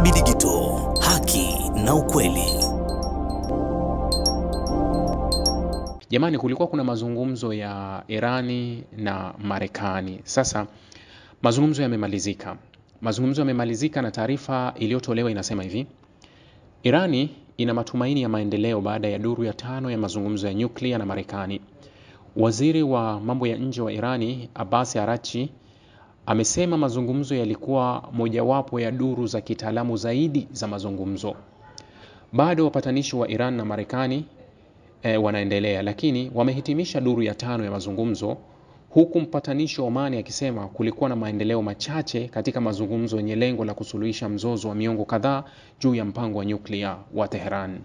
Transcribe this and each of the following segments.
DSB Digital, haki na ukweli. Jamani, kulikuwa kuna mazungumzo ya Irani na Marekani. Sasa mazungumzo yamemalizika na taarifa iliyotolewa inasema hivi: Irani ina matumaini ya maendeleo baada ya duru ya 5 ya mazungumzo ya nyuklia na Marekani. Waziri wa mambo ya nje wa Irani, Abbas Araghchi, amesema mazungumzo yalikuwa mojawapo ya duru za kitaalamu zaidi za mazungumzo. Bado wapatanishi wa Iran na Marekani wanaendelea, lakini wamehitimisha duru ya 5 ya mazungumzo, huku mpatanishi wa Omani akisema kulikuwa na maendeleo machache katika mazungumzo yenye lengo la kusuluhisha mzozo wa miongo kadhaa juu ya mpango wa nyuklia wa Tehran.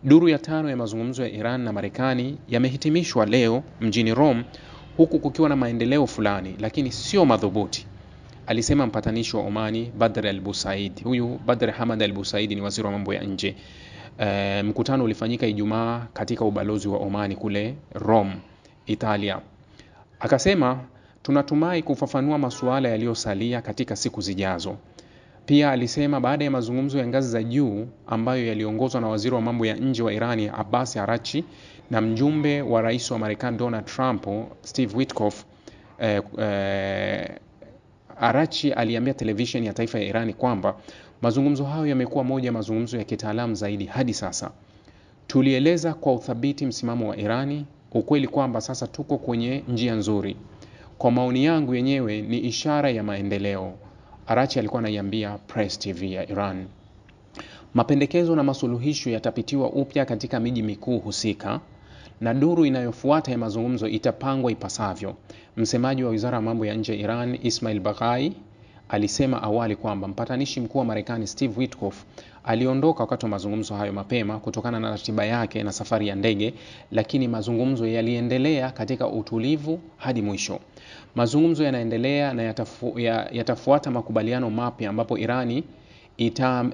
Duru ya 5 ya mazungumzo ya Iran na Marekani yamehitimishwa leo mjini Rome, huku kukiwa na maendeleo fulani lakini sio madhubuti, alisema mpatanishi wa Omani Badr al-Busaid. Huyu Badr Hamad al-Busaid ni waziri wa mambo ya nje. Mkutano ulifanyika Ijumaa katika ubalozi wa Omani kule Rome, Italia. Akasema tunatumai kufafanua masuala yaliyosalia katika siku zijazo. Pia alisema baada ya mazungumzo ya ngazi za juu ambayo yaliongozwa na waziri wa mambo ya nje wa Irani Abbas Araghchi na mjumbe wa rais wa Marekani Donald Trump Steve Witkoff, Araghchi aliambia televisheni ya taifa ya Irani kwamba mazungumzo hayo yamekuwa moja ya mazungumzo ya kitaalamu zaidi hadi sasa. Tulieleza kwa uthabiti msimamo wa Irani, ukweli kwamba sasa tuko kwenye njia nzuri. Kwa maoni yangu yenyewe ni ishara ya maendeleo, Araghchi alikuwa anaiambia Press TV ya Iran. Mapendekezo na masuluhisho yatapitiwa upya katika miji mikuu husika na duru inayofuata ya mazungumzo itapangwa ipasavyo. Msemaji wa Wizara ya Mambo ya Nje ya Iran Ismail Baghai alisema awali kwamba mpatanishi mkuu wa Marekani Steve Witkoff aliondoka wakati wa mazungumzo hayo mapema kutokana na ratiba yake na safari ya ndege, lakini mazungumzo yaliendelea katika utulivu hadi mwisho. Mazungumzo yanaendelea na yatafuata makubaliano mapya ambapo Irani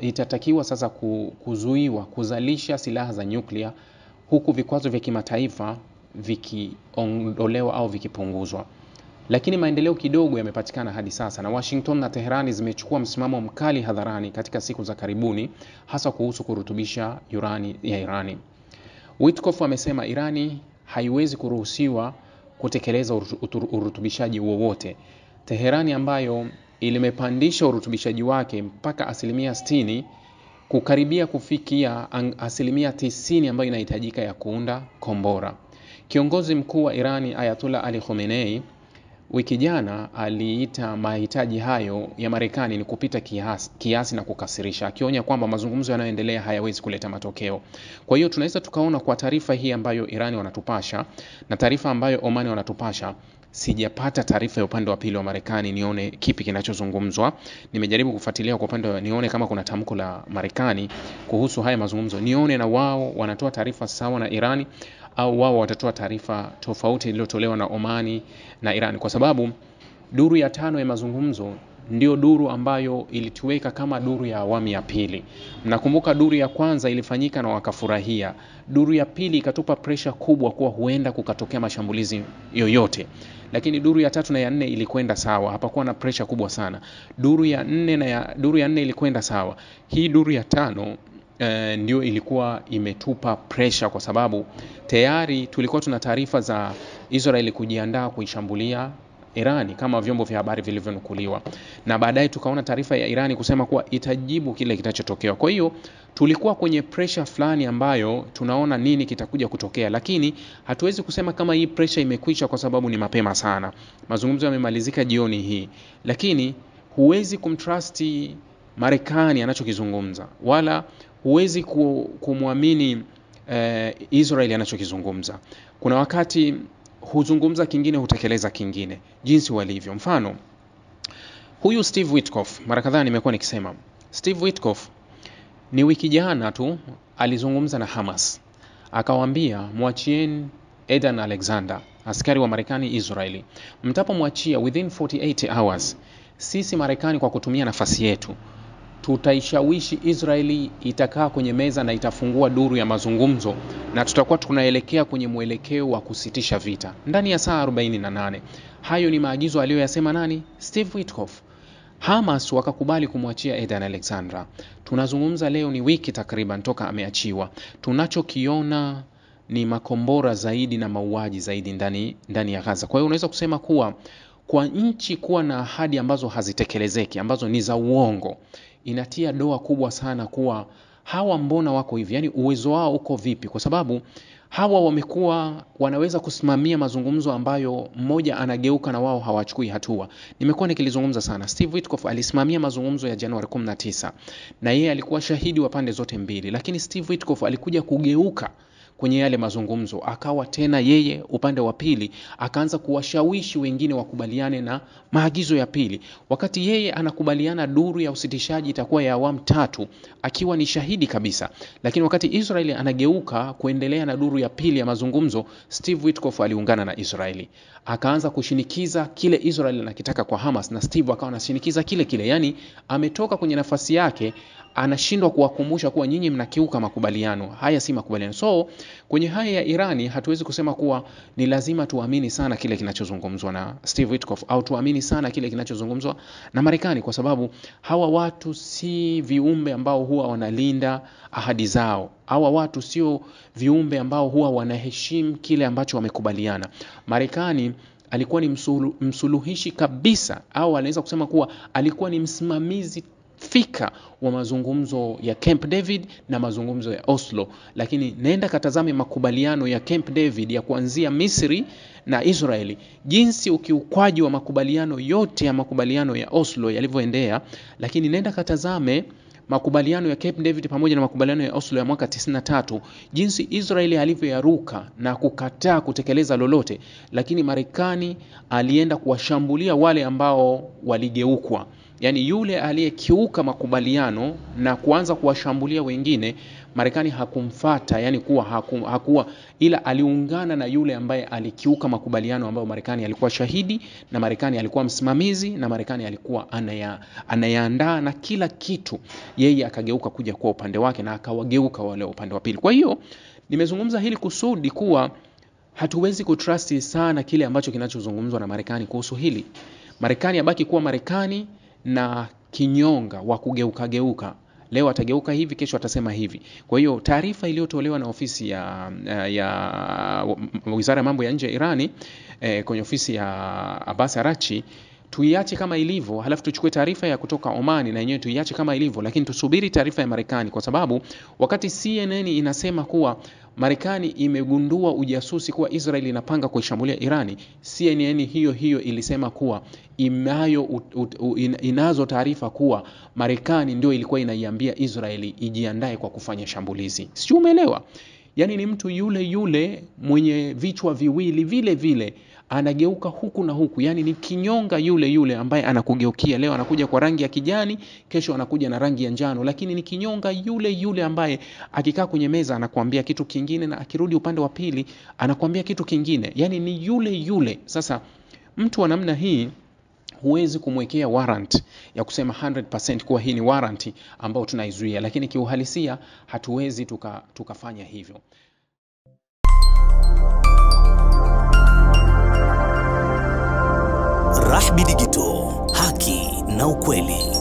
itatakiwa sasa kuzuiwa kuzalisha silaha za nyuklia, huku vikwazo vya kimataifa vikiondolewa au vikipunguzwa. Lakini maendeleo kidogo yamepatikana hadi sasa, na Washington na Teherani zimechukua msimamo mkali hadharani katika siku za karibuni, hasa kuhusu kurutubisha urani ya Irani. Witkoff amesema Irani haiwezi kuruhusiwa kutekeleza urutubishaji wowote. Teherani ambayo ilimepandisha urutubishaji wake mpaka 60% kukaribia kufikia 90% ambayo inahitajika ya kuunda kombora. Kiongozi mkuu wa Irani Ayatollah Ali Khamenei wiki jana aliita mahitaji hayo ya Marekani ni kupita kiasi na kukasirisha, akionya kwamba mazungumzo yanayoendelea hayawezi kuleta matokeo. Kwa hiyo tunaweza tukaona kwa taarifa hii ambayo Irani wanatupasha na taarifa ambayo Omani wanatupasha, sijapata taarifa ya upande wa pili wa Marekani nione kipi kinachozungumzwa. Nimejaribu kufuatilia kwa upande nione kama kuna tamko la Marekani kuhusu haya mazungumzo, nione na wao wanatoa taarifa sawa na Irani au wao watatoa taarifa tofauti iliyotolewa na Omani na Irani, kwa sababu duru ya 5 ya mazungumzo ndio duru ambayo ilituweka kama duru ya awamu ya pili. Mnakumbuka duru ya kwanza ilifanyika na wakafurahia. Duru ya pili ikatupa pressure kubwa kuwa huenda kukatokea mashambulizi yoyote. Lakini duru ya 3 na ya 4 ilikwenda sawa. Hapakuwa na pressure kubwa sana. Duru ya 4 ilikwenda sawa. Hii duru ya 5 ndio ilikuwa imetupa pressure, kwa sababu tayari tulikuwa tuna taarifa za Israeli kujiandaa kuishambulia Irani kama vyombo vya habari vilivyonukuliwa, na baadaye tukaona taarifa ya Irani kusema kuwa itajibu kile kitachotokea. Kwa hiyo tulikuwa kwenye pressure fulani ambayo tunaona nini kitakuja kutokea, lakini hatuwezi kusema kama hii pressure imekwisha kwa sababu ni mapema sana. Mazungumzo yamemalizika jioni hii, lakini huwezi kumtrusti Marekani anachokizungumza, wala huwezi kumwamini Israeli anachokizungumza. Kuna wakati huzungumza kingine hutekeleza kingine jinsi walivyo. Mfano, huyu Steve Witkoff, mara kadhaa nimekuwa nikisema Steve Witkoff ni wiki jana tu alizungumza na Hamas, akawaambia muachieni Eden Alexander, askari wa Marekani Israeli. Mtapomwachia within 48 hours, sisi Marekani kwa kutumia nafasi yetu tutaishawishi Israeli, itakaa kwenye meza na itafungua duru ya mazungumzo, na tutakuwa tunaelekea kwenye mwelekeo wa kusitisha vita ndani ya saa 48. Hayo ni maagizo aliyoyasema nani? Steve Witkoff. Hamas wakakubali kumwachia Eden Alexander. Tunazungumza leo ni wiki takriban toka ameachiwa. Tunachokiona ni makombora zaidi na mauaji zaidi ndani ya Gaza. Kwa hiyo unaweza kusema kuwa kwa nchi kuwa na ahadi ambazo hazitekelezeki, ambazo ni za uongo, inatia doa kubwa sana kuwa hawa mbona wako hivi, yani uwezo wao uko vipi? Kwa sababu hawa wamekuwa wanaweza kusimamia mazungumzo ambayo mmoja anageuka na wao hawachukui hatua. Nimekuwa nikilizungumza sana. Steve Witkoff alisimamia mazungumzo ya Januari 19 na yeye alikuwa shahidi wa pande zote mbili, lakini Steve Witkoff alikuja kugeuka kwenye yale mazungumzo, akawa tena yeye upande wa pili, akaanza kuwashawishi wengine wakubaliane na maagizo ya pili, wakati yeye anakubaliana duru ya usitishaji itakuwa ya awamu 3 akiwa ni shahidi kabisa. Lakini wakati Israeli anageuka kuendelea na duru ya pili ya mazungumzo, Steve Witkoff aliungana na Israeli, akaanza kushinikiza kile Israeli anakitaka kwa Hamas, na Steve akawa anashinikiza kile. Yani ametoka kwenye nafasi yake, anashindwa kuwakumbusha kuwa nyinyi mnakiuka makubaliano. Haya si makubaliano. So kwenye haya ya Irani hatuwezi kusema kuwa ni lazima tuamini sana kile kinachozungumzwa na Steve Witkoff au tuamini sana kile kinachozungumzwa na Marekani, kwa sababu hawa watu si viumbe ambao huwa wanalinda ahadi zao. Hawa watu sio viumbe ambao huwa wanaheshimu kile ambacho wamekubaliana. Marekani alikuwa ni msuluhishi kabisa, au anaweza kusema kuwa alikuwa ni msimamizi fika wa mazungumzo ya Camp David na mazungumzo ya Oslo. Lakini nenda katazame makubaliano ya Camp David ya kuanzia Misri na Israeli, jinsi ukiukwaji wa makubaliano yote ya makubaliano ya Oslo yalivyoendea. Lakini nenda katazame makubaliano ya Camp David pamoja na makubaliano ya Oslo ya mwaka 93, jinsi Israeli alivyoyaruka na kukataa kutekeleza lolote. Lakini Marekani alienda kuwashambulia wale ambao waligeukwa, yani yule aliyekiuka makubaliano na kuanza kuwashambulia wengine. Marekani hakumfuata, yani kuwa hakuwa, ila aliungana na yule ambaye alikiuka makubaliano, ambayo Marekani alikuwa shahidi na Marekani alikuwa msimamizi na Marekani alikuwa anayaandaa na kila kitu. Yeye akageuka kuja kwa upande wake na akawageuka wale upande wa pili. Kwa hiyo nimezungumza hili kusudi kuwa hatuwezi kutrust sana kile ambacho kinachozungumzwa na Marekani kuhusu hili. Marekani abaki kuwa Marekani na kinyonga wa kugeuka. Leo atageuka hivi, kesho atasema hivi. Kwa hiyo taarifa iliyotolewa na ofisi ya Wizara ya Mambo ya Nje ya Irani kwenye ofisi ya Abbas Araghchi, tuiache kama ilivyo, halafu tuchukue taarifa ya kutoka Omani na yenyewe tuiache kama ilivyo, lakini tusubiri taarifa ya Marekani, kwa sababu wakati CNN inasema kuwa Marekani imegundua ujasusi kuwa Israel inapanga kuishambulia Irani, CNN hiyo ilisema kuwa inazo taarifa kuwa Marekani ndio ilikuwa inaiambia Israeli ijiandae kwa kufanya shambulizi. Sio, umeelewa? Yani ni mtu yule mwenye vichwa viwili vile anageuka huku na huku. Yani ni kinyonga yule ambaye anakugeukia leo anakuja kwa rangi ya kijani, kesho anakuja na rangi ya njano, lakini ni kinyonga yule ambaye akikaa kwenye meza anakuambia kitu kingine na akirudi upande wa pili anakuambia kitu kingine. Yani ni yule. Sasa mtu wa namna hii huwezi kumwekea warrant ya kusema 100% kuwa hii ni warrant ambao tunaizuia, lakini kiuhalisia hatuwezi tukafanya hivyo. Rahby Digital, haki na ukweli.